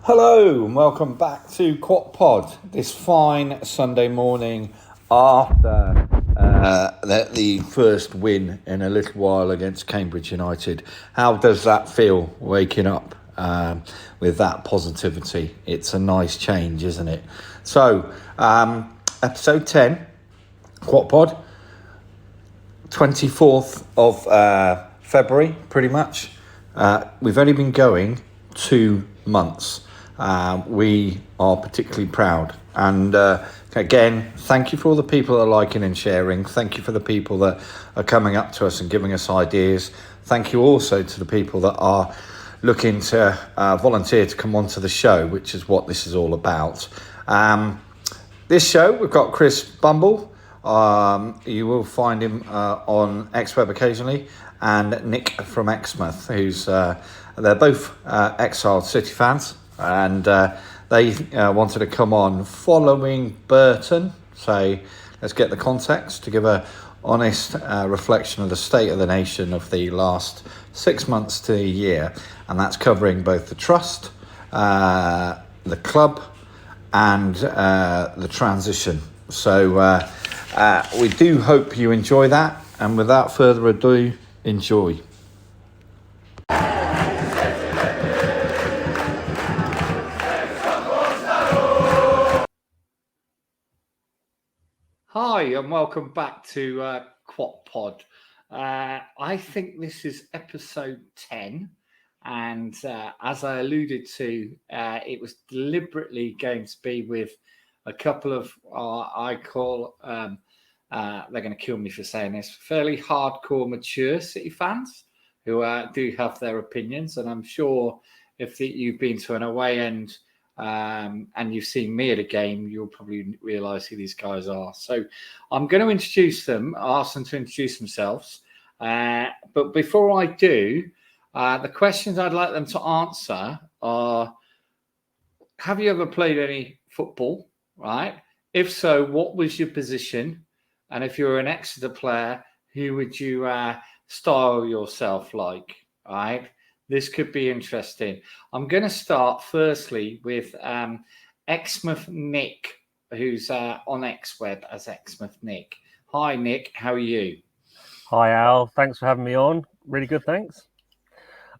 Hello and welcome back to QOTPOD this fine Sunday morning after the first win in a little while against Cambridge United. How does that feel waking up with that positivity? It's a nice change, isn't it? So, episode 10, QOTPOD, 24th of February, pretty much. We've only been going 2 months. We are particularly proud. And again, thank you for all the people that are liking and sharing. Thank you for the people that are coming up to us and giving us ideas. Thank you also to the people that are looking to volunteer to come onto the show, which is what this is all about. This show, we've got Chris Bumble. You will find him on XWeb occasionally, and Nick from Exmouth, who's they're both Exeter City fans, and they wanted to come on following Burton. So let's get the context to give a honest reflection of the state of the nation of the last 6 months to a year, and that's covering both the trust, the club, and the transition. So we do hope you enjoy that, and without further ado, enjoy. Hi, and welcome back to QOTPOD. I think this is episode 10, and as I alluded to, it was deliberately going to be with a couple of, I call, they're going to kill me for saying this, fairly hardcore, mature City fans who do have their opinions. And I'm sure if you've been to an away end and you've seen me at a game, you'll probably realise who these guys are. So I'm going to introduce them, ask them to introduce themselves. But before I do, the questions I'd like them to answer are, have you ever played any football, right? If so, what was your position? And if you're an Exeter player, who would you style yourself like, right? This could be interesting. I'm going to start firstly with Exmouth Nick, who's on XWeb as Exmouth Nick. Hi, Nick. How are you? Hi, Al. Thanks for having me on. Really good, thanks.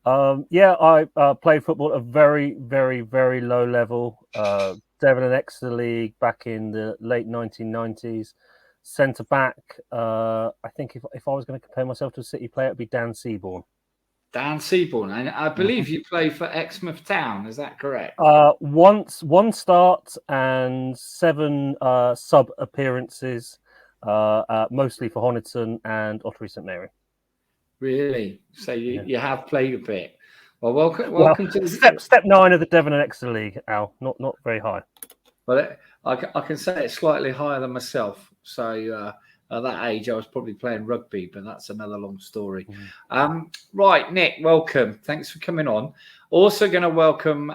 I played football at a very, very, very low level. Devon and Exeter League back in the late 1990s. Centre back. I think if I was going to compare myself to a City player, it'd be Dan Seaborn. Dan Seaborn, and I believe you play for Exmouth Town. Is that correct? One start and 7 sub appearances, mostly for Honiton and Ottery St Mary. Really? So you have played a bit. Well, welcome to step 9 of the Devon and Exeter League, Al. Not very high. Well, I can say it's slightly higher than myself. So at that age, I was probably playing rugby, but that's another long story. Right, Nick, welcome. Thanks for coming on. Also going to welcome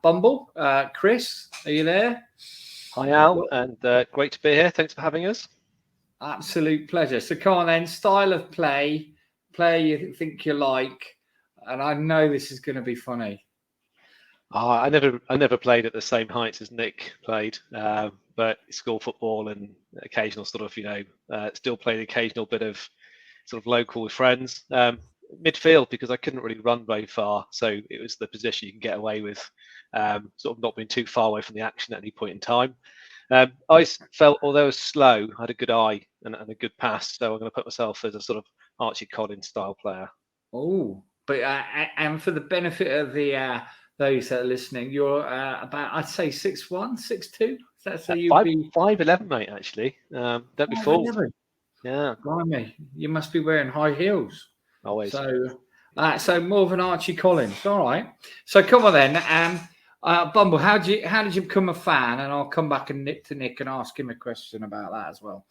Bumble. Chris, are you there? Hi, Al, and great to be here. Thanks for having us. Absolute pleasure. So come on then, style of play, player you think you like, and I know this is going to be funny. I never played at the same heights as Nick played, but school football and occasional sort of, still played the occasional bit of sort of local with friends. Midfield, because I couldn't really run very far, so it was the position you can get away with, sort of not being too far away from the action at any point in time. I felt, although I was slow, I had a good eye and a good pass, so I'm going to put myself as a sort of Archie Collins style player. Oh, but and for the benefit of the those that are listening, you're about, I'd say 6'1", 6'2". That's so you'd be 5'11", mate. Actually, don't be fooled. Yeah, blimey, you must be wearing high heels. Always. So more of an Archie Collins. All right. So come on then. Bumble, how did you become a fan? And I'll come back and to Nick and ask him a question about that as well.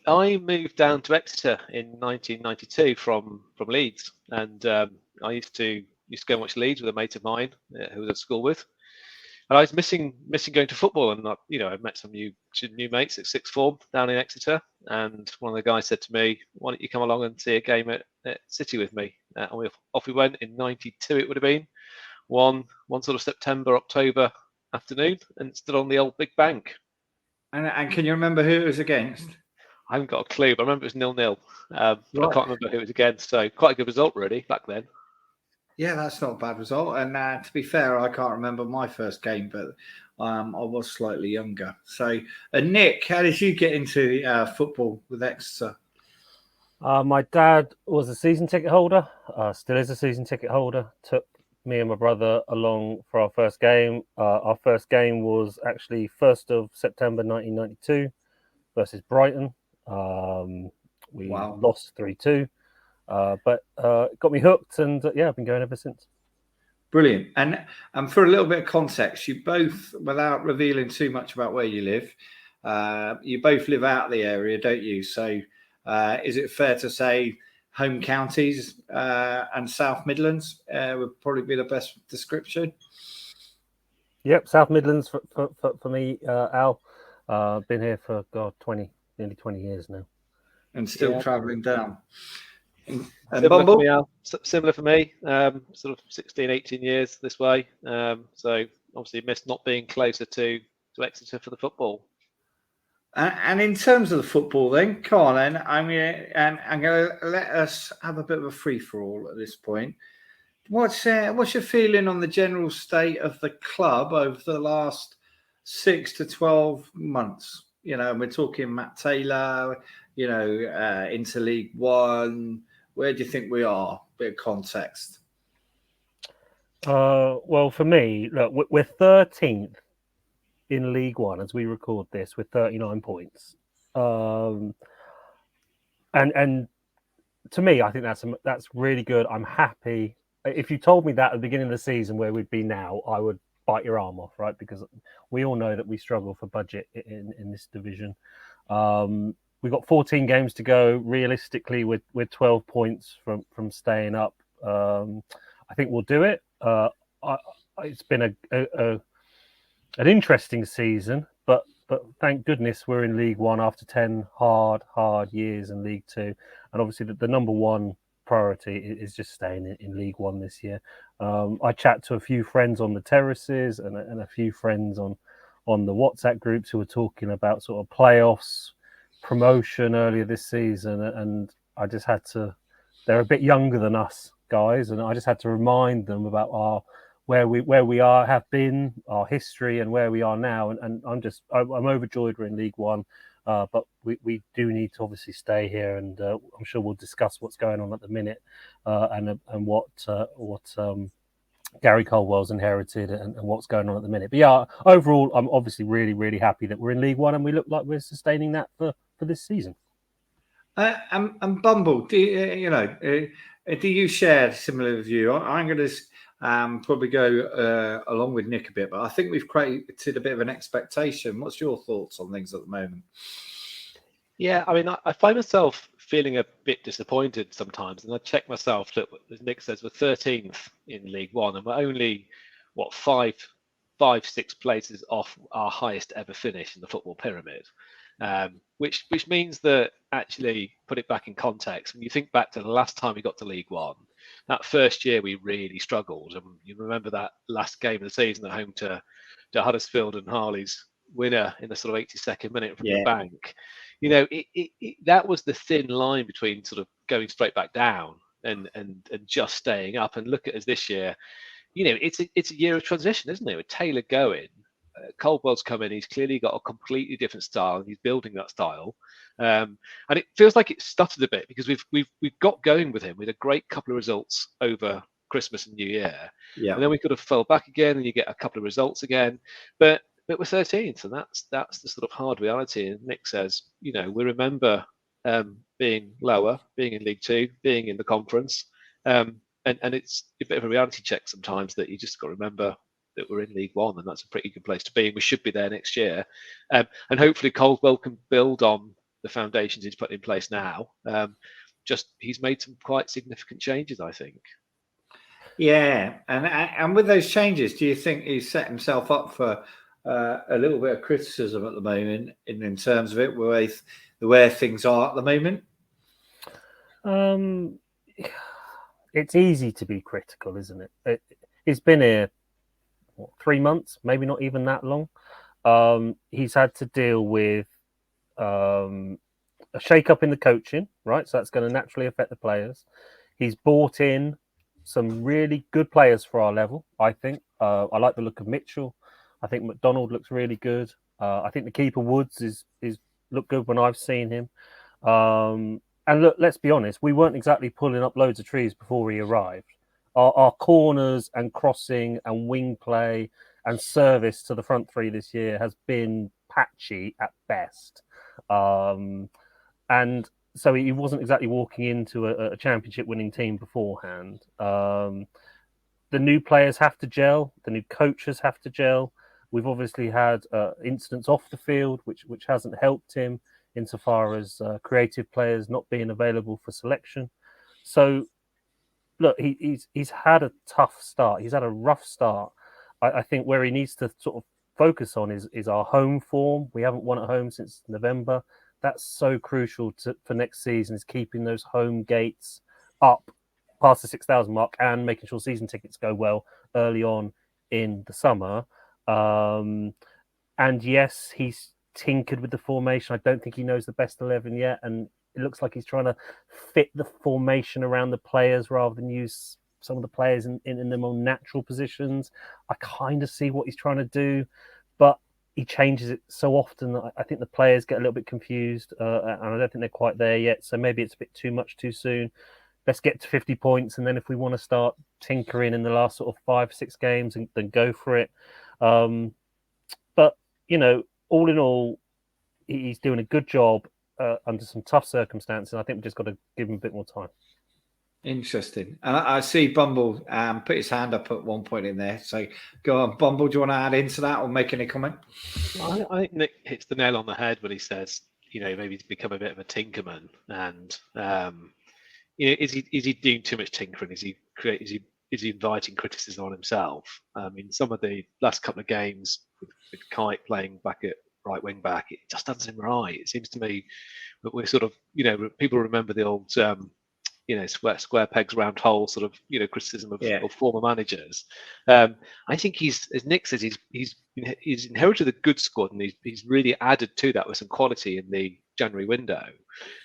I moved down to Exeter in 1992 from Leeds, and I used to go and watch Leeds with a mate of mine who was at school with, and I was missing going to football. And I met some new mates at sixth form down in Exeter, and one of the guys said to me, "Why don't you come along and see a game at City with me?" And off we went in '92. It would have been. one sort of September, October afternoon, and stood on the old Big Bank. And can you remember who it was against? I haven't got a clue, but I remember it was 0-0. But Right. I can't remember who it was against. So quite a good result, really, back then. Yeah, that's not a bad result. And to be fair, I can't remember my first game, but I was slightly younger. So, Nick, how did you get into football with Exeter? My dad was a season ticket holder, still is a season ticket holder. Took me and my brother along for our first game. Our first game was actually 1st of September 1992 versus Brighton. We lost 3-2, but it got me hooked, and I've been going ever since. Brilliant. And for a little bit of context, you both, without revealing too much about where you live, you both live out of the area, don't you? So is it fair to say home counties and South Midlands would probably be the best description? Yep, South Midlands for me, Al. Been here for, nearly 20 years now. And still travelling down. And Bumble? Similar for me, sort of 16, 18 years this way. So obviously missed not being closer to Exeter for the football. And in terms of the football, then, come on, then. I'm going to let us have a bit of a free-for-all at this point. What's your feeling on the general state of the club over the last 6 to 12 months? We're talking Matt Taylor, into League One. Where do you think we are? Bit of context. Well, for me, look, we're 13th in League One as we record this with 39 points. And to me, I think that's really good. I'm happy. If you told me that at the beginning of the season where we'd be now, I would bite your arm off, right? Because we all know that we struggle for budget in this division. We've got 14 games to go. Realistically, we're 12 points from staying up. I think we'll do it. It's been an interesting season, but thank goodness we're in League One after 10 hard years in League Two. And obviously the number one priority is just staying in League One this year. I chat to a few friends on the terraces and a few friends on the WhatsApp groups who are talking about sort of playoffs, promotion earlier this season, and I just had to. They're a bit younger than us guys, and I just had to remind them about where we have been, our history, and where we are now. And I'm overjoyed we're in League One, but we do need to obviously stay here, and I'm sure we'll discuss what's going on at the minute, and what Gary Caldwell's inherited and what's going on at the minute. But yeah, overall, I'm obviously really, really happy that we're in League One and we look like we're sustaining that for this season. And Bumble, do you share a similar view? I'm going to probably go along with Nick a bit, but I think we've created a bit of an expectation. What's your thoughts on things at the moment? Yeah, I mean, I find myself feeling a bit disappointed sometimes, and I check myself. Look, as Nick says, we're 13th in League One, and we're only 6 places off our highest ever finish in the football pyramid. Which means that, actually, put it back in context, when you think back to the last time we got to League One, that first year we really struggled. And you remember that last game of the season at home to Huddersfield and Harley's winner in the sort of 82nd minute from the bank. That was the thin line between sort of going straight back down and just staying up. And look at us this year. It's a year of transition, isn't it? With Taylor going, Caldwell's come in. He's clearly got a completely different style, and he's building that style. And it feels like it stuttered a bit because we've got going with him. We had a great couple of results over Christmas and New Year, and then we could have fell back again, and you get a couple of results again. But we're 13th, and that's the sort of hard reality. And Nick says, we remember being lower, being in League Two, being in the conference, and it's a bit of a reality check sometimes that you just got to remember that we're in League One, and that's a pretty good place to be. And we should be there next year, and hopefully Caldwell can build on the foundations he's put in place now. He's made some quite significant changes, I think. Yeah, and with those changes, do you think he's set himself up for a little bit of criticism at the moment in terms of it, where things are at the moment? It's easy to be critical, isn't it? he's been here 3 months, maybe not even that long. He's had to deal with a shake-up in the coaching, right? So that's going to naturally affect the players. He's brought in some really good players for our level, I think. I like the look of Mitchell. I think McDonald looks really good. I think the keeper Woods is looked good when I've seen him. And look, let's be honest, we weren't exactly pulling up loads of trees before he arrived. Our corners and crossing and wing play and service to the front three this year has been patchy at best. And so he wasn't exactly walking into a championship winning team beforehand. The new players have to gel. The new coaches have to gel. We've obviously had incidents off the field, which hasn't helped him insofar as creative players not being available for selection. So, look, he's had a tough start. He's had a rough start. I think where he needs to sort of focus on is our home form. We haven't won at home since November. That's so crucial for next season, is keeping those home gates up past the 6,000 mark and making sure season tickets go well early on in the summer. And yes, he's tinkered with the formation. I don't think he knows the best 11 yet. And it looks like he's trying to fit the formation around the players rather than use some of the players in the more natural positions. I kind of see what he's trying to do, but he changes it so often that I think the players get a little bit confused, and I don't think they're quite there yet. So maybe it's a bit too much too soon. Let's get to 50 points, and then if we want to start tinkering in the last sort of 5-6 games, then go for it. But, you know, all in all, he's doing a good job under some tough circumstances. I think we've just got to give him a bit more time. Interesting. And I see Bumble put his hand up at one point in there. So go on, Bumble. Do you want to add into that or make any comment? I think Nick hits the nail on the head when he says, you know, maybe he's become a bit of a tinkerman. And, you know, is he doing too much tinkering? Is he inviting criticism on himself? I mean, some of the last couple of games with Kite playing back at right wing back, it just doesn't seem right. It seems to me that we're sort of, you know, people remember the old, you know, square pegs round holes sort of, you know, criticism of former managers. I think he's, as Nick says, he's inherited a good squad, and he's really added to that with some quality in the January window,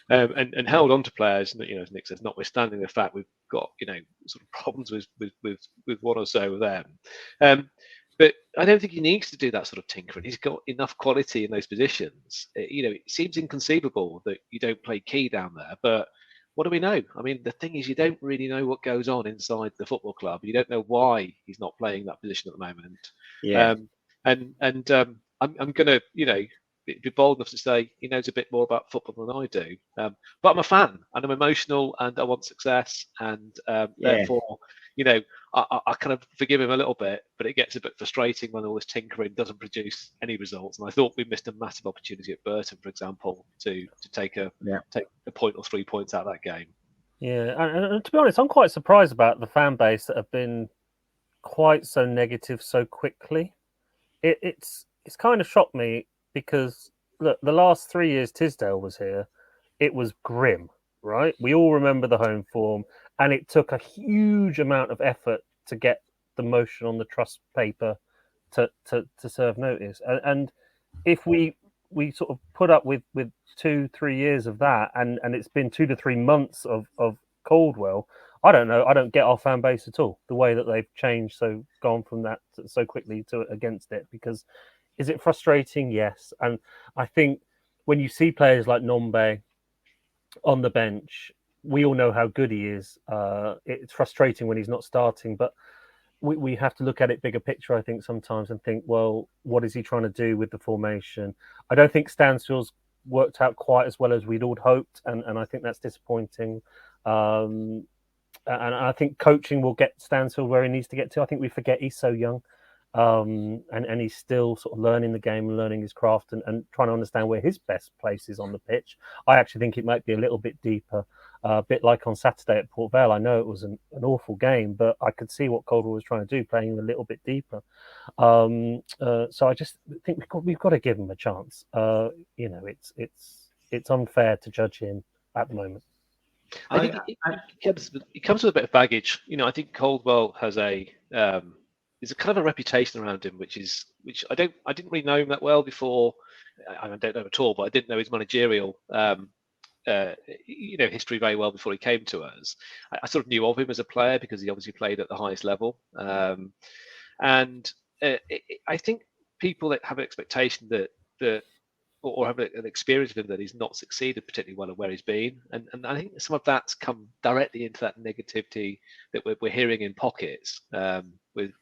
and held on to players. You know, as Nick says, notwithstanding the fact we've got, you know, sort of problems with one or so of them. But I don't think he needs to do that sort of tinkering. He's got enough quality in those positions. You know, it seems inconceivable that you don't play Key down there, but what do we know? I mean, the thing is, you don't really know what goes on inside the football club. You don't know why he's not playing that position at the moment. Yeah. I'm going to, you know, be bold enough to say he knows a bit more about football than I do. But I'm a fan, and I'm emotional, and I want success, and therefore, you know, I kind of forgive him a little bit, but it gets a bit frustrating when all this tinkering doesn't produce any results. And I thought we missed a massive opportunity at Burton, for example, to take a point or 3 points out of that game. Yeah, and to be honest, I'm quite surprised about the fan base that have been quite so negative so quickly. It's kind of shocked me, because look, the last 3 years Tisdale was here, it was grim, right? We all remember the home form, and it took a huge amount of effort to get the motion on the trust paper to serve notice. And if we sort of put up with 2-3 years of that, and it's been 2 to 3 months of Caldwell, I don't know. I don't get our fan base at all, the way that they've changed, so gone from that so quickly to against it. Because is it frustrating? Yes. And I think when you see players like Nombe on the bench, we all know how good he is. It's frustrating when he's not starting, but we have to look at it bigger picture, I think, sometimes, and think, well, what is he trying to do with the formation? I don't think Stansfield's worked out quite as well as we'd all hoped, and I think that's disappointing. And I think coaching will get Stansfield where he needs to get to. I think we forget he's so young, and he's still sort of learning the game and learning his craft, and trying to understand where his best place is on the pitch. I actually think it might be a little bit deeper, a bit like on Saturday at Port Vale. I know it was an awful game, but I could see what Caldwell was trying to do, playing a little bit deeper. So I just think we've got to give him a chance. You know, it's unfair to judge him at the moment. I think it comes with a bit of baggage. I think Caldwell has there's a kind of a reputation around him, which I didn't really know him that well before. I don't know him at all, but I didn't know his managerial history very well before he came to us. I sort of knew of him as a player because he obviously played at the highest level, and I think people that have an expectation that or have an experience of him that he's not succeeded particularly well at where he's been, and I think some of that's come directly into that negativity that we're hearing in pockets with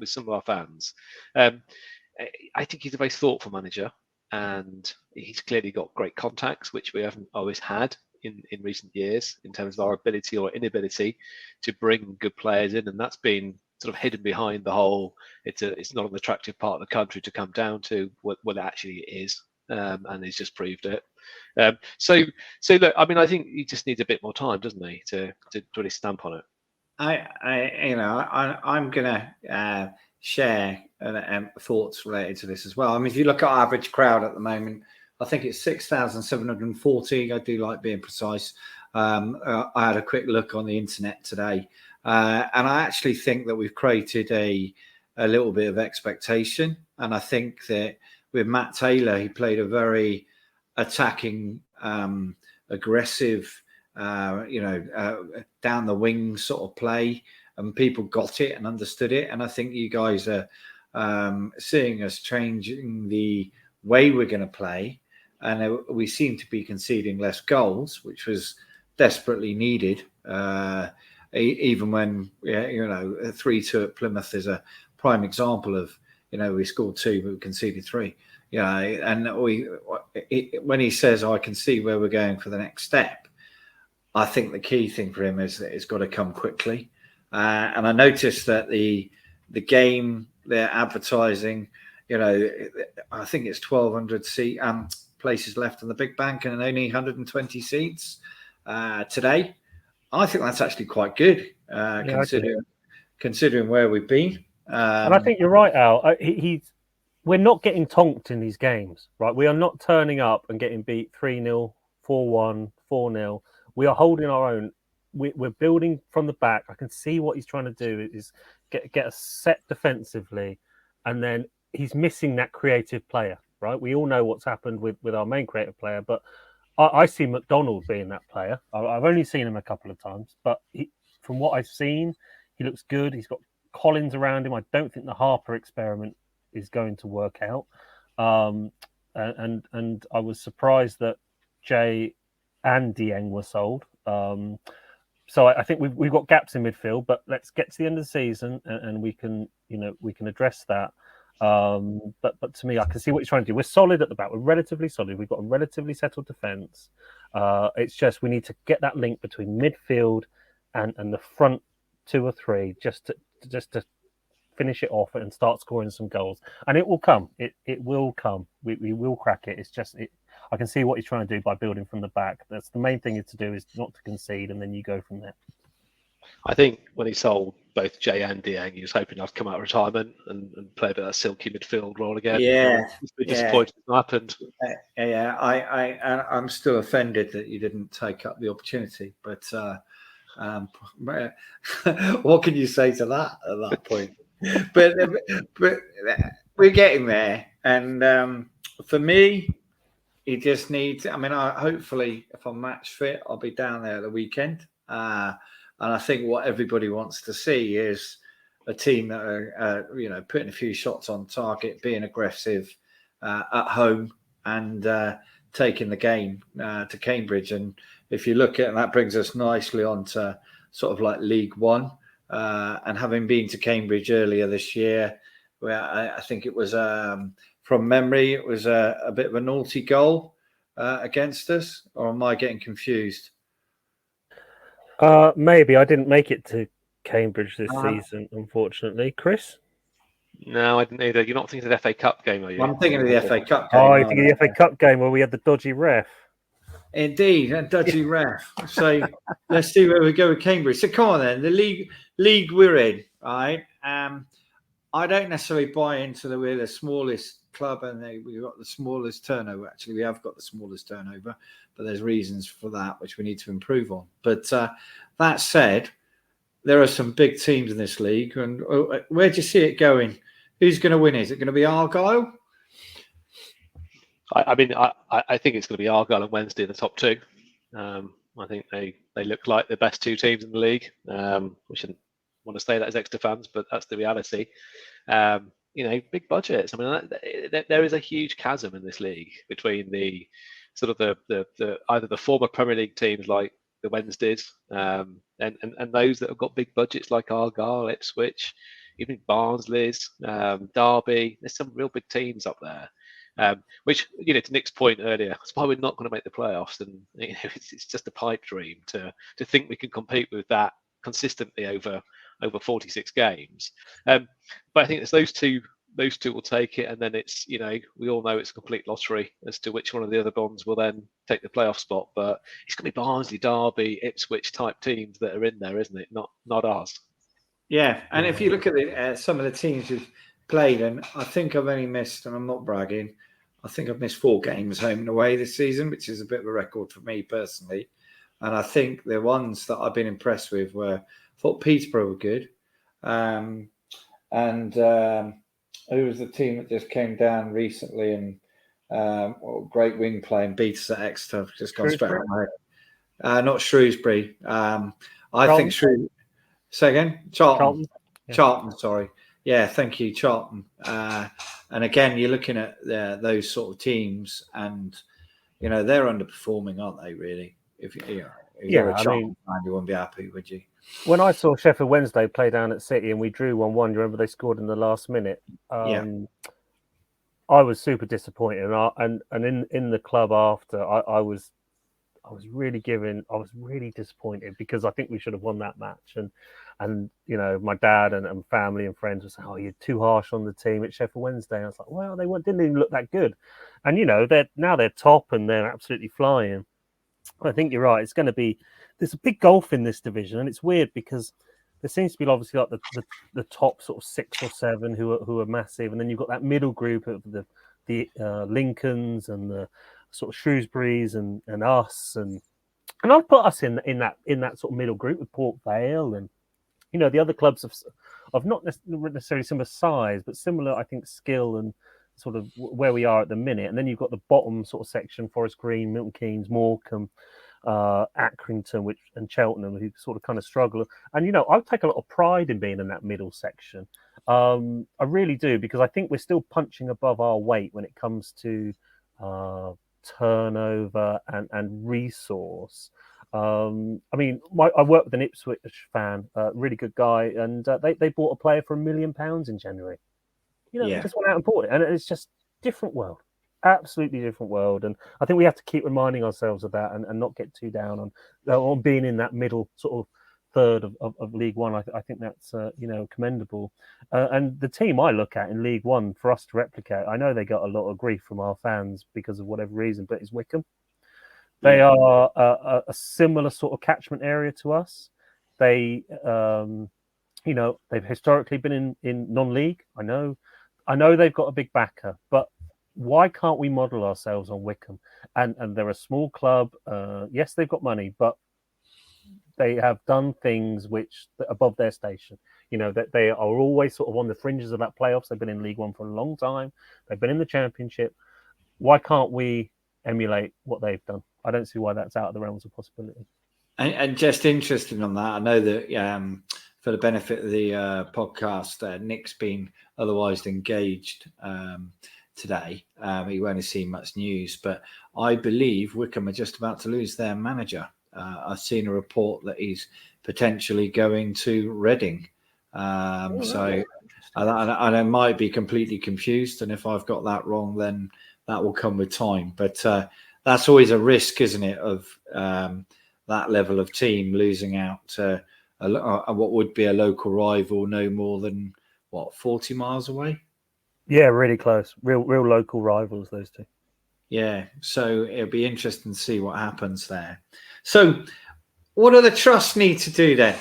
some of our fans. I think he's a very thoughtful manager, and he's clearly got great contacts, which we haven't always had in recent years in terms of our ability or inability to bring good players in, and that's been sort of hidden behind the whole it's not an attractive part of the country to come down to. What it actually is. And he's just proved it. So look, I mean, I think he just needs a bit more time, doesn't he, to really stamp on it. I'm gonna share thoughts related to this as well. I mean, if you look at our average crowd at the moment, I think it's 6,740. I do like being precise. I had a quick look on the internet today, and I actually think that we've created a little bit of expectation, and I think that with Matt Taylor, he played a very attacking, aggressive, down the wing sort of play, and people got it and understood it. And I think you guys are seeing us changing the way we're going to play, and we seem to be conceding less goals, which was desperately needed. Even when a 3-2 at Plymouth is a prime example of. We scored 2, but we conceded 3. And when he says, I can see where we're going for the next step, I think the key thing for him is that it's got to come quickly. And I noticed that the game, they're advertising, I think it's 1,200 places left in the Big Bank and only 120 seats today. I think that's actually quite good, considering where we've been. And I think you're right, Al. We're not getting tonked in these games, right? We are not turning up and getting beat 3-0, 4-1, 4-0. We are holding our own. We're building from the back. I can see what he's trying to do is get us set defensively, and then he's missing that creative player, right? We all know what's happened with our main creative player, but I see McDonald being that player. I've only seen him a couple of times, but from what I've seen, he looks good. He's got Collins around him. I don't think the Harper experiment is going to work out. And I was surprised that Jay and Dieng were sold. So I think we've got gaps in midfield, but let's get to the end of the season and we can address that. But to me, I can see what he's trying to do. We're solid at the back. We're relatively solid. We've got a relatively settled defence. It's just we need to get that link between midfield and the front 2 or 3 just to finish it off and start scoring some goals. And it will come. It will come. We will crack it. It's just I can see what he's trying to do by building from the back. That's the main thing to do, is not to concede, and then you go from there. I think when he sold both Jay and Dieng, he was hoping I'd come out of retirement and play a bit of that silky midfield role again. Yeah, disappointed it happened. I'm still offended that you didn't take up the opportunity, but what can you say to that at that point? But we're getting there, and for me, he just needs. I mean, hopefully, if I'm match fit, I'll be down there at the weekend. And I think what everybody wants to see is a team that are, putting a few shots on target, being aggressive at home, and taking the game to Cambridge. And if you look at, and that brings us nicely on to sort of like League One. And having been to Cambridge earlier this year, where I think it was, from memory, it was a bit of a naughty goal against us. Or am I getting confused? Maybe. I didn't make it to Cambridge this season, unfortunately. Chris? No, I didn't either. You're not thinking of the FA Cup game, are you? I'm thinking of the FA Cup game. Oh, you're thinking of the FA Cup game where we had the dodgy ref. Indeed, a dodgy ref. So let's see where we go with Cambridge. So come on then, the league we're in, right? I don't necessarily buy into we're the smallest club and we've got the smallest turnover. Actually, we have got the smallest turnover, but there's reasons for that which we need to improve on. But that said, there are some big teams in this league. And where do you see it going? Who's going to win? Is it going to be Argyle? I think it's going to be Argyle and Wednesday in the top two. I think they look like the best two teams in the league. We shouldn't want to say that as Exeter fans, but that's the reality. Big budgets. I mean, there is a huge chasm in this league between the sort of the either the former Premier League teams like the Wednesdays and those that have got big budgets like Argyle, Ipswich, even Barnsley's, Derby. There's some real big teams up there. Which, to Nick's point earlier, that's why we're not going to make the playoffs, and it's just a pipe dream to think we can compete with that consistently over 46 games. But I think it's those two will take it, and then it's we all know it's a complete lottery as to which one of the other bonds will then take the playoff spot. But it's going to be Barnsley, Derby, Ipswich type teams that are in there, isn't it? Not ours. Yeah, and if you look at some of the teams who've played, and I think I've only missed, and I'm not bragging, I think I've missed 4 games home and away this season, which is a bit of a record for me personally. And I think the ones that I've been impressed with I thought Peterborough were good. And who was the team that just came down recently and great wing play and beat us at Exeter? I've just gone straight on my head. Not Shrewsbury. I think Shrewsbury. Say again? Charlton. Yeah. Charlton, sorry. Yeah, thank you, Charlton. And again, you're looking at those sort of teams, and they're underperforming, aren't they? Really? If you're a Charlton fan, you wouldn't be happy, would you? When I saw Sheffield Wednesday play down at City and we drew 1-1, you remember they scored in the last minute? I was super disappointed, and in the club after, I was really disappointed because I think we should have won that match. And my dad and family and friends were saying, "Oh, you're too harsh on the team at Sheffield Wednesday." And I was like, "Well, they didn't even look that good." And they're top and they're absolutely flying. I think you're right. There's a big gulf in this division, and it's weird because there seems to be obviously like the top sort of 6 or 7 who are massive, and then you've got that middle group of the Lincolns and the sort of Shrewsburys and us, and I'd put us in that sort of middle group with Port Vale and the other clubs of not necessarily similar size, but similar, I think, skill and sort of where we are at the minute. And then you've got the bottom sort of section: Forest Green, Milton Keynes, Morecambe, Accrington, and Cheltenham, who sort of kind of struggle. And I take a lot of pride in being in that middle section. I really do, because I think we're still punching above our weight when it comes to turnover and resource. I work with an Ipswich fan, really good guy, and they bought a player for £1 million in January. They just went out and bought it, and it's just different world, absolutely different world. And I think we have to keep reminding ourselves of that and not get too down on being in that middle sort of third of League One. I think that's commendable. And the team I look at in League One for us to replicate, I know they got a lot of grief from our fans because of whatever reason, but it's Wycombe. They are a similar sort of catchment area to us. They, they've historically been in non-league. I know they've got a big backer, but why can't we model ourselves on Wycombe? And they're a small club. Yes, they've got money, but they have done things which above their station. That they are always sort of on the fringes of that playoffs. They've been in League One for a long time. They've been in the Championship. Why can't we emulate what they've done? I don't see why that's out of the realms of possibility. And just interesting on that, I know that for the benefit of the podcast, Nick's been otherwise engaged today. He won't have seen much news, but I believe Wycombe are just about to lose their manager. I've seen a report that he's potentially going to Reading. So I might be completely confused, and if I've got that wrong, then that will come with time. But that's always a risk, isn't it, of that level of team losing out to what would be a local rival no more than 40 miles away. Yeah, really close. Real local rivals, those two. Yeah, so it'll be interesting to see what happens there. So what do the trusts need to do then?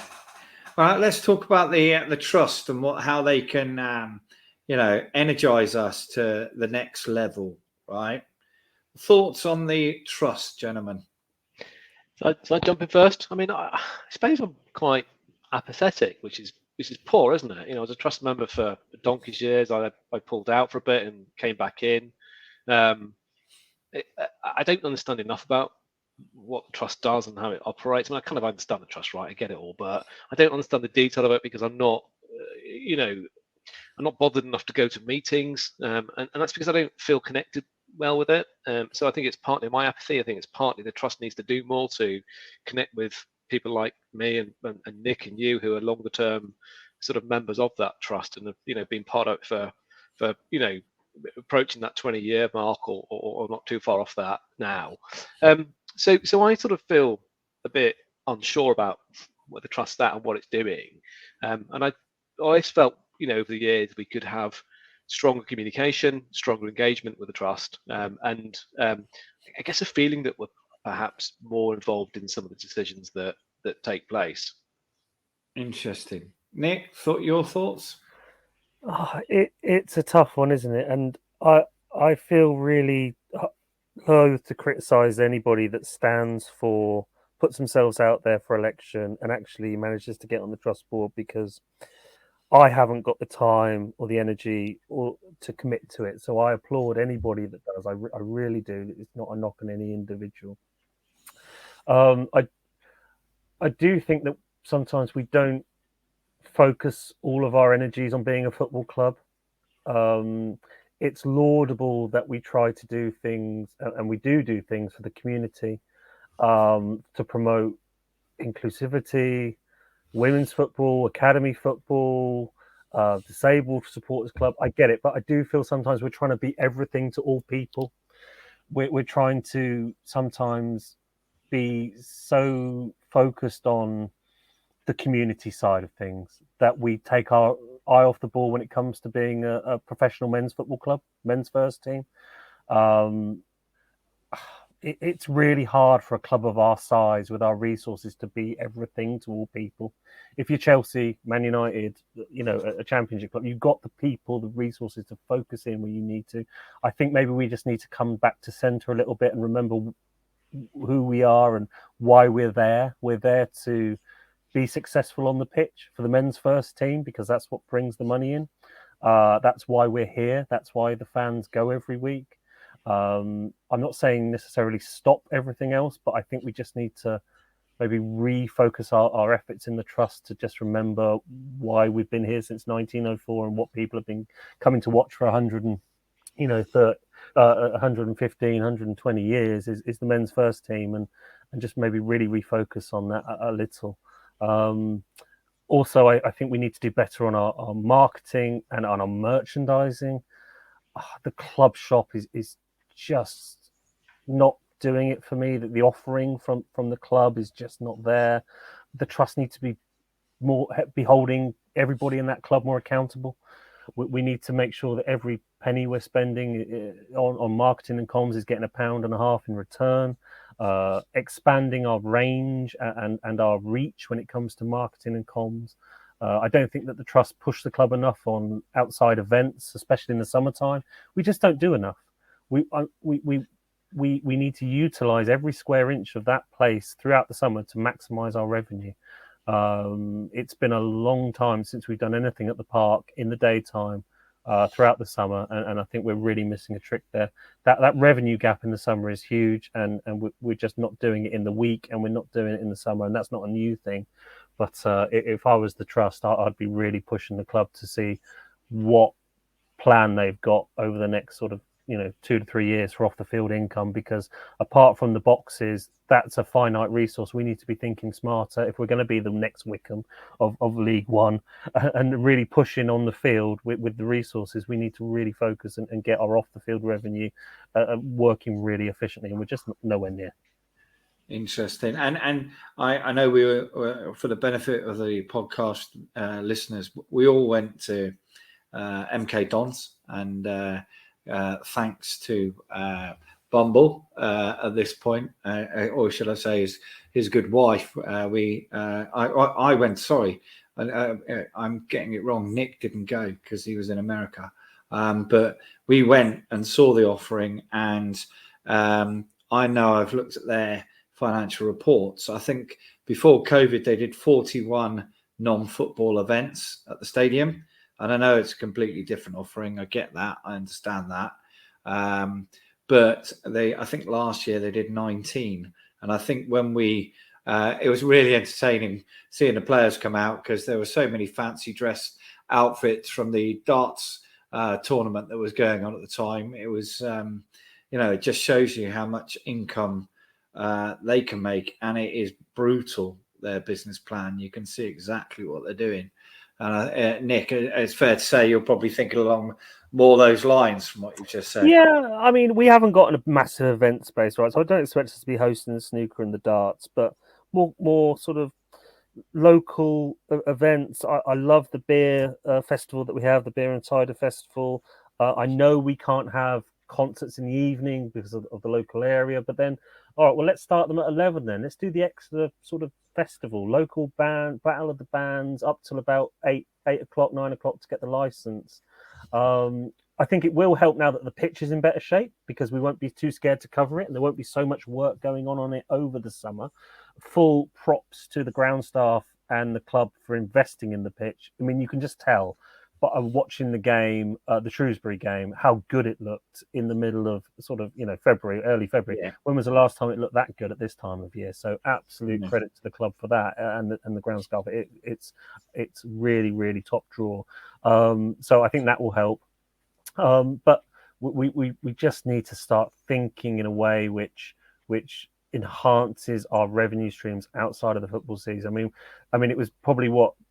All right, let's talk about the trust and how they can energize us to the next level. Right? Thoughts on the trust, gentlemen? So I jump in first. I mean, I suppose I'm quite apathetic, which is poor, isn't it? You know, I was a trust member for donkey's years. I pulled out for a bit and came back in. I don't understand enough about what the trust does and how it operates. I mean, I kind of understand the trust, right? I get it all, but I don't understand the detail of it because I'm not, I'm not bothered enough to go to meetings, and that's because I don't feel connected well with it. So I think it's partly my apathy. I think it's partly the trust needs to do more to connect with people like me and Nick and you who are longer term sort of members of that trust and have been part of it for approaching that 20-year mark or not too far off that now. So I sort of feel a bit unsure about what the trust's at and what it's doing, and I always felt over the years we could have stronger communication, stronger engagement with the trust, and I guess a feeling that we're perhaps more involved in some of the decisions that take place. Interesting. Nick, your thoughts? It's a tough one, isn't it? And I feel really loath to criticise anybody that puts themselves out there for election and actually manages to get on the trust board, because I haven't got the time or the energy or to commit to it. So I applaud anybody that does. I really do. It's not a knock on any individual. I do think that sometimes we don't focus all of our energies on being a football club. It's laudable that we try to do things, and we do things for the community, to promote inclusivity, women's football, academy football, disabled supporters club. I get it, but I do feel sometimes we're trying to be everything to all people. We're trying to sometimes be so focused on the community side of things that we take our eye off the ball when it comes to being a professional men's football club, men's first team. It's really hard for a club of our size with our resources to be everything to all people. If you're Chelsea, Man United, a championship club, you've got the people, the resources to focus in where you need to. I think maybe we just need to come back to centre a little bit and remember who we are and why we're there. We're there to be successful on the pitch for the men's first team, because that's what brings the money in. That's why we're here. That's why the fans go every week. I'm not saying necessarily stop everything else, but I think we just need to maybe refocus our efforts in the trust to just remember why we've been here since 1904 and what people have been coming to watch for 115, 120 years is the men's first team, and just maybe really refocus on that a little. Also, I think we need to do better on our marketing and on our merchandising. The club shop is just not doing it for me. That the offering from the club is just not there. The trust needs to be holding everybody in that club more accountable. We need to make sure that every penny we're spending on marketing and comms is getting £1.50 in return. Expanding our range and our reach when it comes to marketing and comms. I don't think that the trust push the club enough on outside events, especially in the summertime. We just don't do enough. We need to utilise every square inch of that place throughout the summer to maximise our revenue. It's been a long time since we've done anything at the park in the daytime throughout the summer, and I think we're really missing a trick there. That revenue gap in the summer is huge, and we're just not doing it in the week, and we're not doing it in the summer, and that's not a new thing. But if I was the trust, I'd be really pushing the club to see what plan they've got over the next sort of 2 to 3 years for off the field income, because apart from the boxes, that's a finite resource. We need to be thinking smarter if we're going to be the next Wickham of League One, and really pushing on the field with the resources. We need to really focus and get our off the field revenue working really efficiently, and we're just nowhere near. Interesting. And I know we were, for the benefit of the podcast listeners, we all went to MK Dons, and thanks to Bumble at this point, or should I say his good wife, I went, I'm getting it wrong. Nick didn't go because he was in America. But we went and saw the offering, and I know I've looked at their financial reports. I think before COVID, they did 41 non-football events at the stadium. And I know it's a completely different offering. I get that. I understand that. But I think last year they did 19. And I think when it was really entertaining seeing the players come out, because there were so many fancy dress outfits from the darts tournament that was going on at the time. It was, it just shows you how much income they can make, and it is brutal, their business plan. You can see exactly what they're doing. Nick, it's fair to say you're probably thinking along more those lines from what you just said. Yeah, I mean, we haven't got a massive event space, right? So I don't expect us to be hosting the snooker and the darts, but more sort of local events. I love the beer festival that we have, the Beer and Cider Festival. I know we can't have concerts in the evening because of the local area, but then, all right, well, let's start them at 11 then. Let's do the Exeter sort of festival, local band, battle of the bands, up till about 8 o'clock, 9 o'clock to get the license. I think it will help now that the pitch is in better shape, because we won't be too scared to cover it, and there won't be so much work going on it over the summer. Full props to the ground staff and the club for investing in the pitch. I mean, you can just tell, but I'm watching the game, the Shrewsbury game, how good it looked in the middle of sort of, February, early February. Yeah. When was the last time it looked that good at this time of year? So absolute credit to the club for that, and the ground staff. It's really, really top draw. So I think that will help. But we just need to start thinking in a way which enhances our revenue streams outside of the football season. I mean, it was probably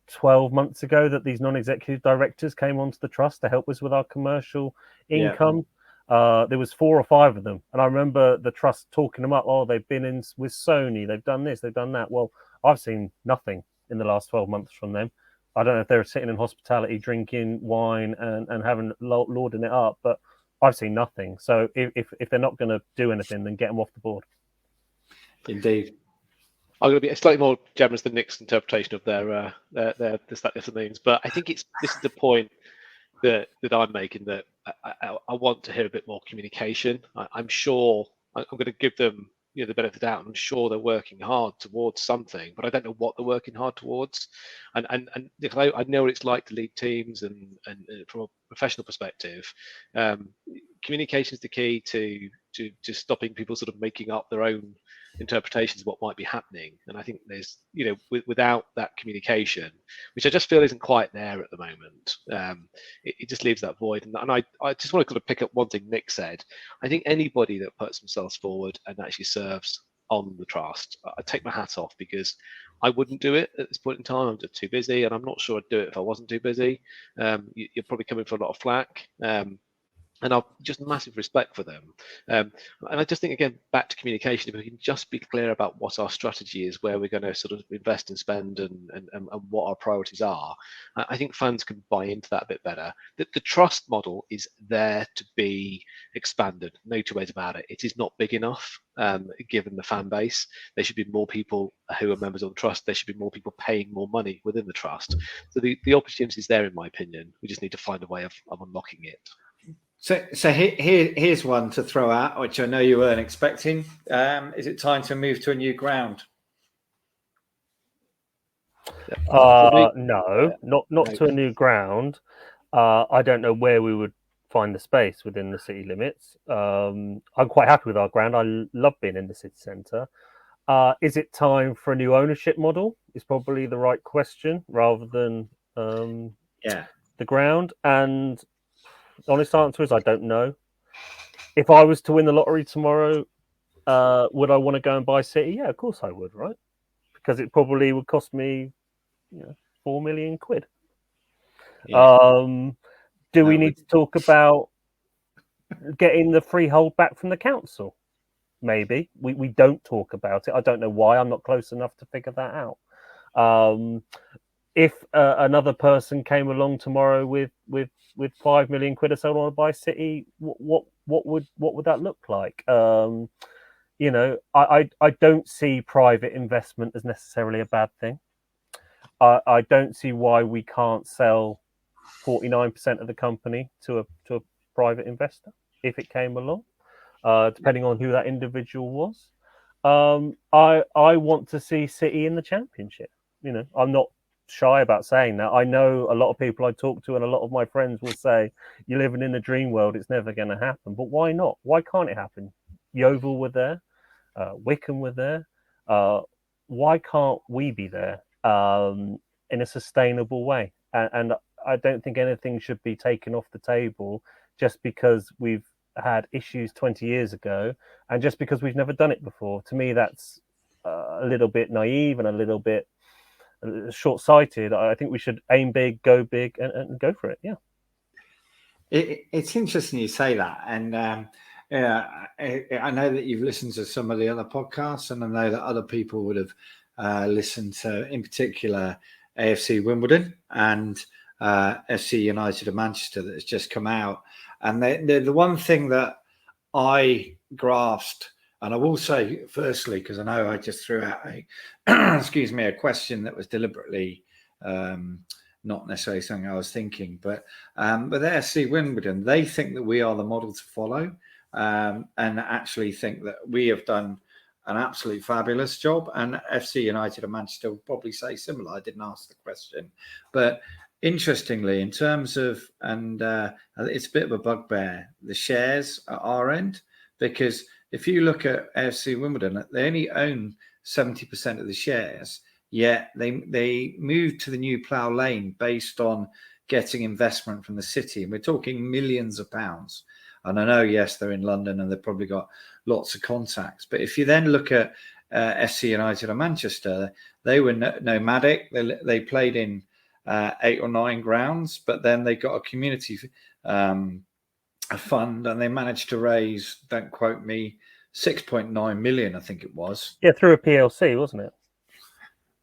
12 months ago that these non-executive directors came onto the trust to help us with our commercial income. Yeah. There was 4 or 5 of them, and I remember the trust talking them up. Oh, they've been in with Sony, they've done this, they've done that. Well, I've seen nothing in the last 12 months from them. I don't know if they're sitting in hospitality, drinking wine and having lauding it up, but I've seen nothing. So if they're not going to do anything, then get them off the board. Indeed. I'm going to be slightly more generous than Nick's interpretation of their the means, but I think this is the point that I'm making, that I want to hear a bit more communication. I'm sure I'm going to give them the benefit of the doubt. I'm sure they're working hard towards something, but I don't know what they're working hard towards. And I know what it's like to lead teams, and from a professional perspective, communication is the key to stopping people sort of making up their own interpretations of what might be happening. And I think there's, without that communication, which I just feel isn't quite there at the moment, it just leaves that void. And I just want to kind of pick up one thing Nick said. I think anybody that puts themselves forward and actually serves on the trust, I take my hat off, because I wouldn't do it at this point in time. I'm just too busy, and I'm not sure I'd do it if I wasn't too busy. You're probably coming for a lot of flack. And I've just massive respect for them. And I just think, again, back to communication, if we can just be clear about what our strategy is, where we're going to sort of invest and spend, and what our priorities are, I think fans can buy into that a bit better. The trust model is there to be expanded. No two ways about it. It is not big enough, given the fan base. There should be more people who are members of the trust. There should be more people paying more money within the trust. So the opportunity is there, in my opinion. We just need to find a way of unlocking it. So here's one to throw out, which I know you weren't expecting. Is it time to move to a new ground? No, not to a new ground. I don't know where we would find the space within the city limits. I'm quite happy with our ground. I love being in the city centre. Is it time for a new ownership model? Is probably the right question, rather than the ground. And the honest answer is I don't know. If I was to win the lottery tomorrow, would I want to go and buy City? Yeah, of course I would, right? Because it probably would cost me 4 million quid. Yeah. Do we need to talk about getting the freehold back from the council? Maybe. We don't talk about it. I don't know why. I'm not close enough to figure that out. If another person came along tomorrow with 5 million quid or so on to buy City, what would that look like? I don't see private investment as necessarily a bad thing. I don't see why we can't sell 49% of the company to a private investor if it came along, depending on who that individual was. I want to see City in the Championship. I'm not shy about saying that. I know a lot of people I talk to and a lot of my friends will say, you're living in a dream world, it's never going to happen. But why not? Why can't it happen? Yeovil were there, Wickham were there. Why can't we be there in a sustainable way? And I don't think anything should be taken off the table just because we've had issues 20 years ago and just because we've never done it before. To me, that's a little bit naive and a little bit short-sighted. I think we should aim big, go big, and go for it. Yeah. It's interesting you say that, and I know that you've listened to some of the other podcasts, and I know that other people would have listened to, in particular, AFC Wimbledon and FC United of Manchester that has just come out. And the one thing that I grasped, and I will say firstly, because I know I just threw out a question that was deliberately not necessarily something I was thinking, but FC Wimbledon, they think that we are the model to follow, and actually think that we have done an absolutely fabulous job. And FC United of Manchester will probably say similar. I didn't ask the question, but interestingly, in terms of, and it's a bit of a bugbear, the shares at our end, because if you look at AFC Wimbledon, they only own 70% of the shares, yet they moved to the new plough lane based on getting investment from the city. And we're talking millions of pounds. And I know, yes, they're in London and they've probably got lots of contacts. But if you then look at FC United of Manchester, they were nomadic. They played in 8 or 9 grounds, but then they got a community a fund, and they managed to raise, don't quote me, 6.9 million, I think it was. Yeah, through a PLC, wasn't it?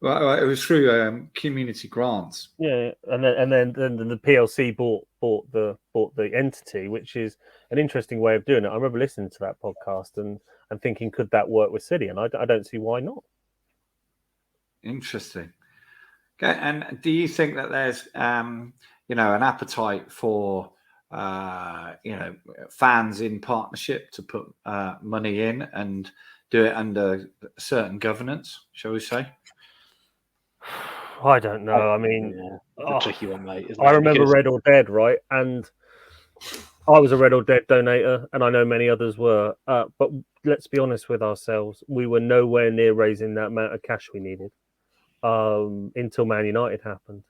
Well, it was through community grants. Yeah, and then the PLC bought the entity, which is an interesting way of doing it. I remember listening to that podcast and thinking, could that work with City? And I don't see why not. Interesting. Okay, and do you think that there's an appetite for fans in partnership to put money in and do it under certain governance, shall we say? I don't know. I mean, a tricky one, mate. I remember Red or Dead, right? And I was a Red or Dead donator, and I know many others were. But let's be honest with ourselves: we were nowhere near raising that amount of cash we needed until Man United happened.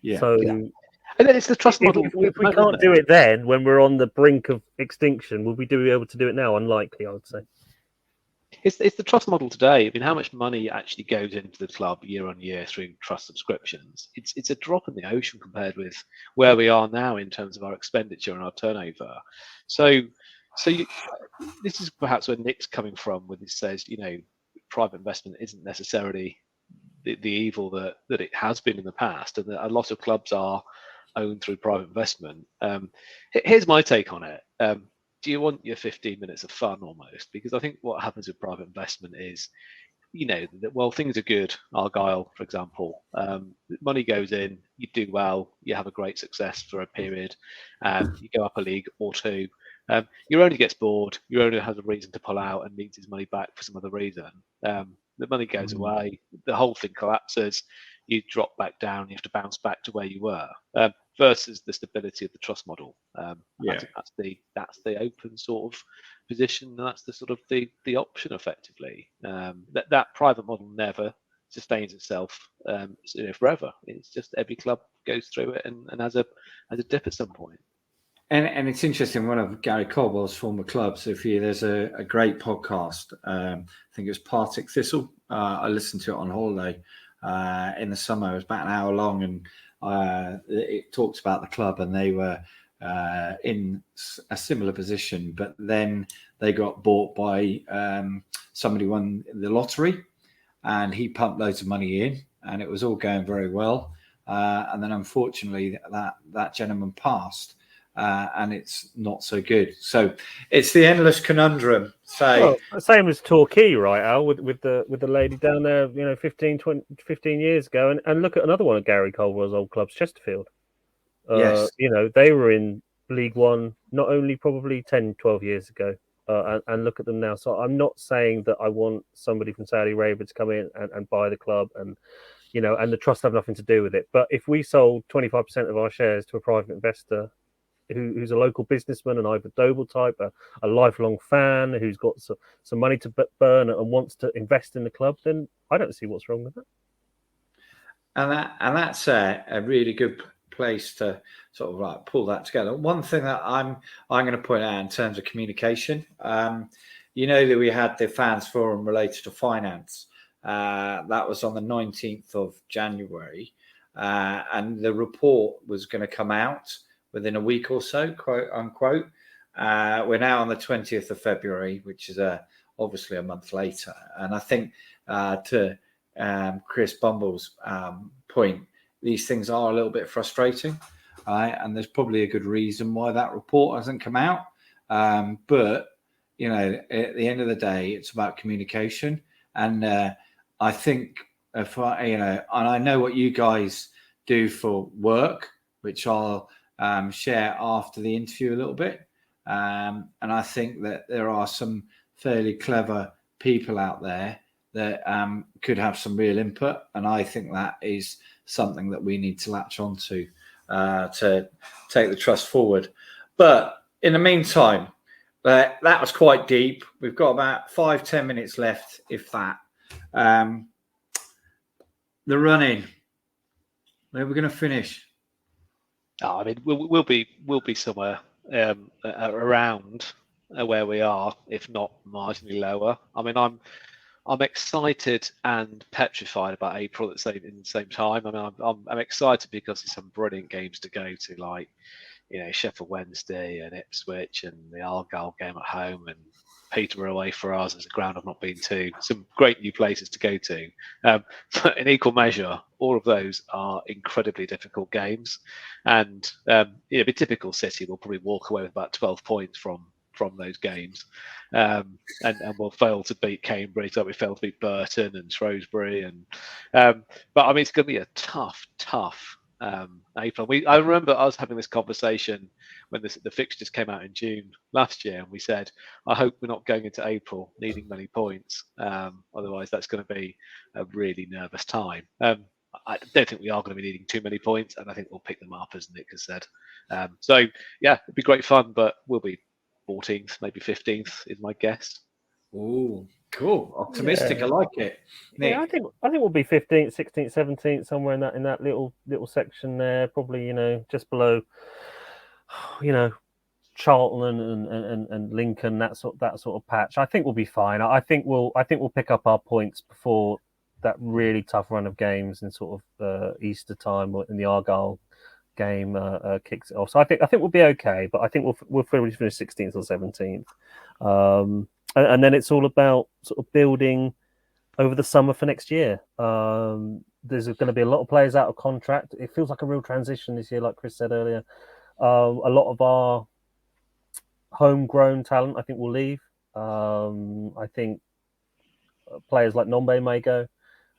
Yeah. So, and then it's the trust model. If we can't do it then, when we're on the brink of extinction, will we be able to do it now? Unlikely, I would say. It's the trust model today. I mean, how much money actually goes into the club year on year through trust subscriptions? It's a drop in the ocean compared with where we are now in terms of our expenditure and our turnover. So this is perhaps where Nick's coming from when he says, private investment isn't necessarily the evil that it has been in the past, and that a lot of clubs are owned through private investment. Here's my take on it. Do you want your 15 minutes of fun almost? Because I think what happens with private investment is, that things are good. Argyle, for example, money goes in, you do well, you have a great success for a period, you go up a league or two. Your owner gets bored, your owner has a reason to pull out and needs his money back for some other reason. The money goes away, the whole thing collapses, you drop back down, you have to bounce back to where you were. Versus the stability of the trust model. I think that's the open sort of position. And that's the sort of the option effectively. That private model never sustains itself forever. It's just every club goes through it and has a dip at some point. And it's interesting. One of Gary Caldwell's former clubs, there's a great podcast. I think it was Partick Thistle. I listened to it on holiday in the summer. It was about an hour long, and it talks about the club, and they were in a similar position, but then they got bought by somebody won the lottery, and he pumped loads of money in, and it was all going very well. And then unfortunately that gentleman passed. and it's not so good. So it's the endless conundrum. So same as Torquay, right, Al, with the lady down there, 15 years ago, and look at another one of Gary Caldwell's old clubs, Chesterfield. Yes. They were in League One not only probably 10, 12 years ago, and look at them now. So I'm not saying that I want somebody from Saudi Arabia to come in and buy the club, and and the trust have nothing to do with it. But if we sold 25% of our shares to a private investor who's a local businessman, an Ivor Doble type, a lifelong fan who's got some money to burn and wants to invest in the club, then I don't see what's wrong with that. And that's a really good place to sort of like pull that together. One thing that I'm going to point out in terms of communication, that we had the fans forum related to finance. That was on the 19th of January, and the report was going to come out within a week or so, quote unquote. We're now on the 20th of February, which is obviously a month later. And I think to Chris Bumble's point, these things are a little bit frustrating, right? And there's probably a good reason why that report hasn't come out. But, at the end of the day, it's about communication. And I think, and I know what you guys do for work, which I'll share after the interview a little bit. And I think that there are some fairly clever people out there that could have some real input. And I think that is something that we need to latch onto to take the trust forward. But in the meantime, that was quite deep. We've got about 5-10 minutes left, if that. The running, where are we going to finish? I mean, we'll be somewhere around where we are, if not marginally lower. I mean, I'm excited and petrified about April at the same time. I mean, I'm excited because there's some brilliant games to go to, like Sheffield Wednesday and Ipswich and the Argyle game at home and Peterborough away for us as a ground I've not been to. Some great new places to go to. But in equal measure, all of those are incredibly difficult games. And be typical City will probably walk away with about 12 points from those games. And we'll fail to beat Cambridge, like we failed to beat Burton and Shrewsbury. But I mean, it's going to be a tough April. I remember us having this conversation when the fixtures came out in June last year, and we said, I hope we're not going into April needing many points. Otherwise, that's going to be a really nervous time. I don't think we are going to be needing too many points, and I think we'll pick them up, as Nick has said. So, yeah, it'd be great fun, but we'll be 14th, maybe 15th is my guess. Oh, cool. Optimistic. Yeah. I like it. Nick? Yeah, I think we'll be 15th, 16th, 17th, somewhere in that little section there, probably, just below, Charlton and Lincoln, that sort of patch. I think we'll be fine. I think we'll pick up our points before that really tough run of games in sort of Easter time or in the Argyle game kicks it off. So I think we'll be okay, but I think we'll finish 16th or 17th. And then it's all about sort of building over the summer for next year. There's going to be a lot of players out of contract. It feels like a real transition this year, like Chris said earlier. A lot of our homegrown talent, I think, will leave. I think players like Nombe may go.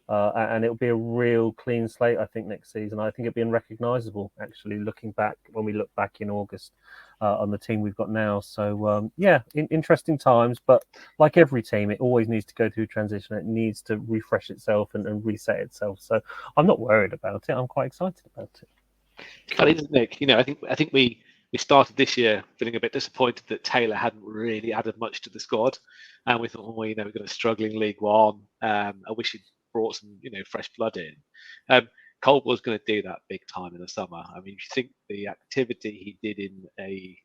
And it'll be a real clean slate, I think, next season. I think it'll be unrecognisable, actually, looking back when we look back in August on the team we've got now. So, interesting times. But like every team, it always needs to go through transition. It needs to refresh itself and reset itself. So I'm not worried about it. I'm quite excited about it. Funny, isn't it, Nick? I think we started this year feeling a bit disappointed that Taylor hadn't really added much to the squad. And we thought, we've got a struggling League One. I wish he'd brought some, fresh blood in. Caldwell's going to do that big time in the summer. I mean, if you think the activity he did in a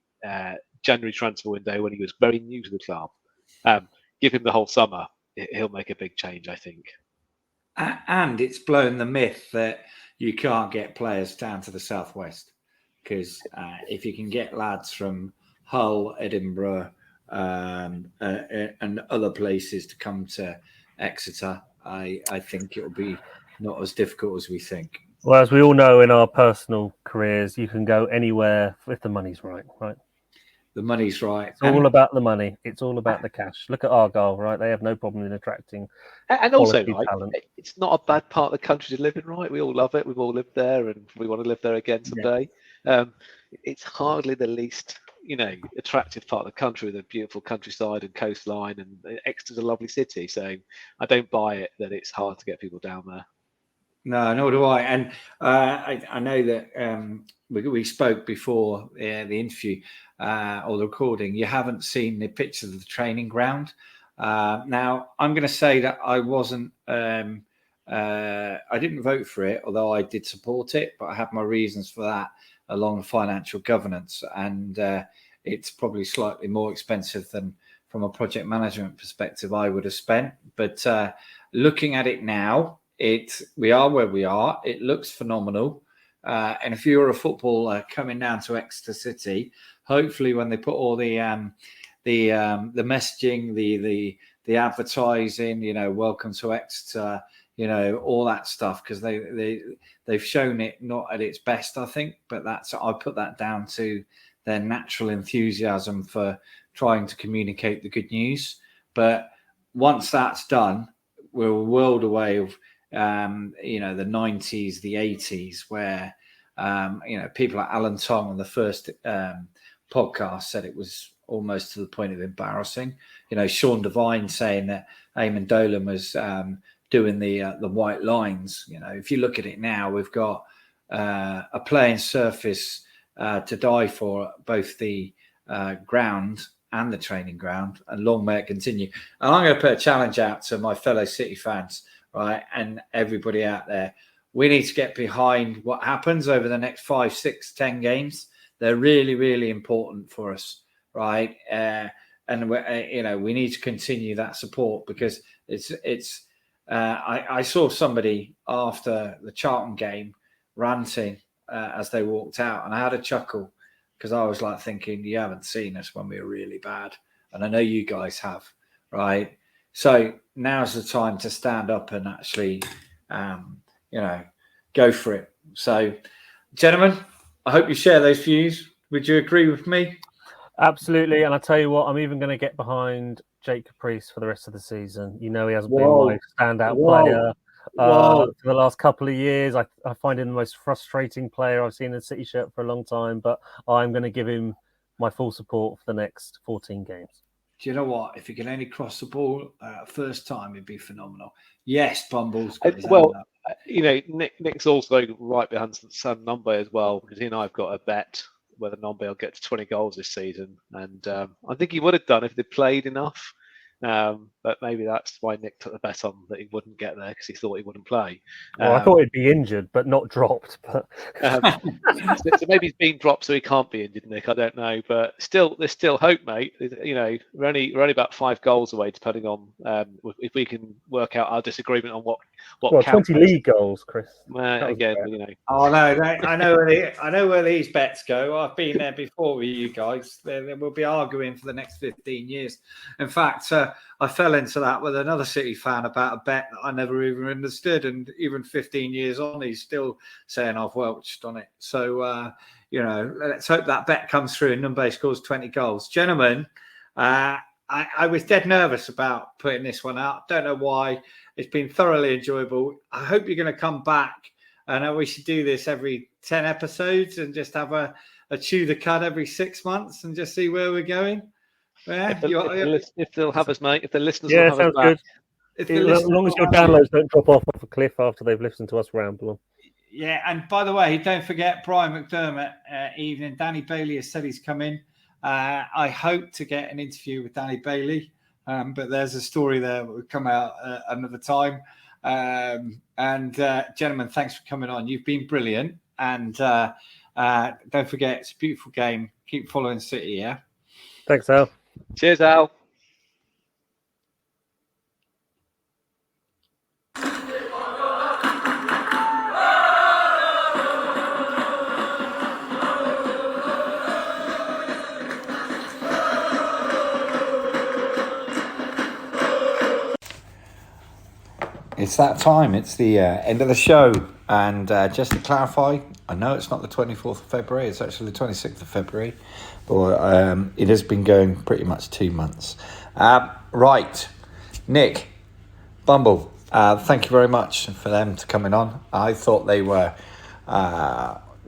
January transfer window when he was very new to the club, give him the whole summer, he'll make a big change, I think. And it's blown the myth that you can't get players down to the southwest, because if you can get lads from Hull, Edinburgh, and other places to come to Exeter, I think it'll be not as difficult as we think. Well, as we all know in our personal careers, you can go anywhere if the money's right, right? The money's right. It's all about the money. It's all about the cash. Look at Argyle, right? They have no problem in attracting And also, quality right, talent. it's not a bad part of the country to live in, right? We all love it. We've all lived there, and we want to live there again someday. It's hardly the least, attractive part of the country with a beautiful countryside and coastline, and Exeter's a lovely city. So I don't buy it that it's hard to get people down there. No, nor do I. And I know that we spoke before the interview or the recording. You haven't seen the pictures of the training ground. Now, I'm going to say that I wasn't. I didn't vote for it, although I did support it. But I have my reasons for that, along with financial governance, and it's probably slightly more expensive than, from a project management perspective, I would have spent. But looking at it now, we are where we are. It looks phenomenal. And if you're a footballer coming down to Exeter City, hopefully when they put all the messaging, the advertising, welcome to Exeter, all that stuff, because they've shown it not at its best, I think. But I put that down to their natural enthusiasm for trying to communicate the good news. But once that's done, we're a world away of the 90s, the 80s, where people like Alan Tong on the first podcast said it was almost to the point of embarrassing. Sean Devine saying that Eamon Dolan was doing the white lines. If you look at it now, we've got a playing surface to die for, both the ground and the training ground, and long may it continue. And I'm going to put a challenge out to my fellow City fans, right, and everybody out there. We need to get behind what happens over the next 5, 6, 10 games. They're really, really important for us, right? And we need to continue that support, because it's. I saw somebody after the Charlton game ranting as they walked out, and I had a chuckle, because I was like thinking, you haven't seen us when we were really bad, and I know you guys have, right? So now's the time to stand up and actually, go for it. So, gentlemen, I hope you share those views. Would you agree with me? Absolutely. And I tell you what, I'm even going to get behind Jake Caprice for the rest of the season. He hasn't been my standout player for the last couple of years. I find him the most frustrating player I've seen in a City shirt for a long time, but I'm going to give him my full support for the next 14 games. Do you know what? If he can only cross the ball first time, it'd be phenomenal. Yes, Bumble's Nick's also right behind Sam Nombe as well, because he and I've got a bet whether Nombe will get to 20 goals this season, and I think he would have done if they played enough. But maybe that's why Nick took the bet on that he wouldn't get there, because he thought he wouldn't play. Well, I thought he'd be injured, but not dropped. But so maybe he's been dropped, so he can't be injured, Nick. I don't know, but there's still hope, mate. We're only about 5 goals away, depending on if we can work out our disagreement on what 20 league goals, Chris. Again, Oh no, I know where these bets go. I've been there before with you guys. We'll be arguing for the next 15 years. In fact, I fell into that with another City fan about a bet that I never even understood, and even 15 years on, he's still saying I've welched on it. So let's hope that bet comes through and Nombe scores 20 goals. Gentlemen, I was dead nervous about putting this one out. Don't know why. It's been thoroughly enjoyable. I hope you're going to come back. I know we should do this every 10 episodes and just have a chew the cud every 6 months and just see where we're going. Yeah, if they'll have us, mate. If the listeners will have us back. As long as your downloads don't drop off a cliff after they've listened to us ramble on. Yeah, and by the way, don't forget Brian McDermott. Evening, Danny Bailey has said he's coming. I hope to get an interview with Danny Bailey, but there's a story there that will come out another time. And gentlemen, thanks for coming on. You've been brilliant, and don't forget, it's a beautiful game. Keep following City, yeah. Thanks, Al. Cheers, Al. it's that time. It's the end of the show. And just to clarify, I know it's not the 24th of February. It's actually the 26th of February. But it has been going pretty much 2 months. Right. Nick, Bumble, thank you very much for them to coming on. I thought they were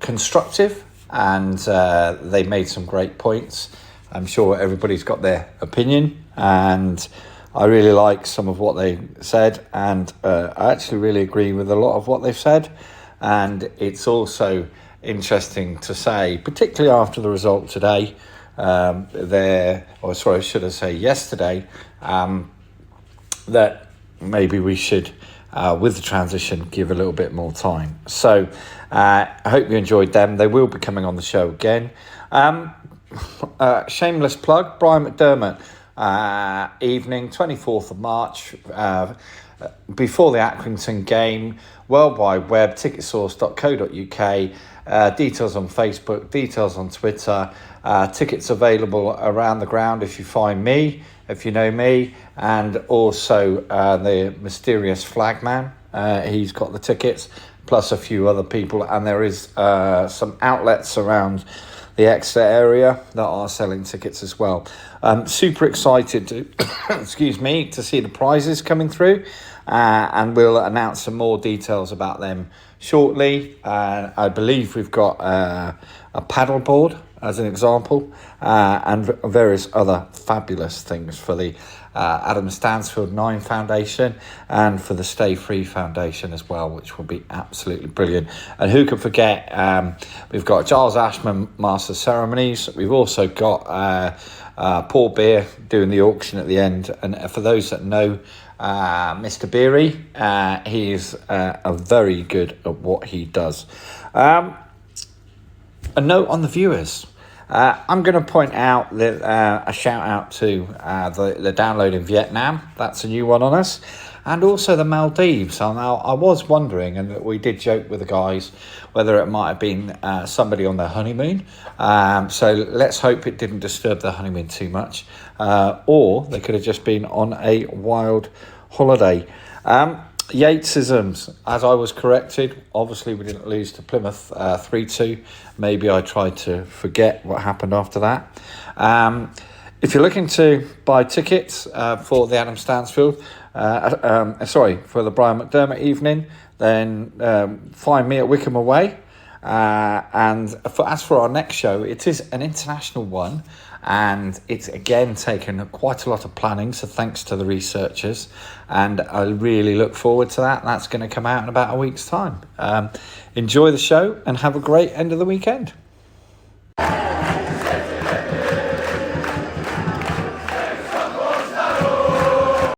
constructive and they made some great points. I'm sure everybody's got their opinion, and I really like some of what they said, and I actually really agree with a lot of what they've said. And it's also interesting to say, particularly after the result today, yesterday, that maybe we should, with the transition, give a little bit more time. So I hope you enjoyed them. They will be coming on the show again. Shameless plug, Brian McDermott, evening, 24th of March, before the Accrington game, World Wide Web, ticketsource.co.uk, details on Facebook, details on Twitter, tickets available around the ground if you find me, if you know me, and also the mysterious flagman, he's got the tickets, plus a few other people, and there is some outlets around the Exeter area that are selling tickets as well. Super excited to, to see the prizes coming through, and we'll announce some more details about them shortly. I believe we've got a paddle board as an example, and various other fabulous things for the Adam Stansfield 9 Foundation and for the Stay Free Foundation as well, which will be absolutely brilliant. And who can forget, we've got Giles Ashman Master Ceremonies. We've also got Paul Beer doing the auction at the end. And for those that know Mr. Beery, he is very good at what he does. A note on the viewers. I'm going to point out that a shout out to the download in Vietnam. That's a new one on us. And also the Maldives. Now, I was wondering, and we did joke with the guys, whether it might have been somebody on their honeymoon. So let's hope it didn't disturb their honeymoon too much. Or they could have just been on a wild holiday. Yatesisms, as I was corrected, obviously we didn't lose to Plymouth 3-2. Maybe I tried to forget what happened after that. If you're looking to buy tickets for the Adam Stansfield, for the Brian McDermott evening, then find me at Wickham Away. And as for our next show, it is an international one. And it's again taken quite a lot of planning, so thanks to the researchers. And I really look forward to that. That's going to come out in about a week's time. Enjoy the show and have a great end of the weekend.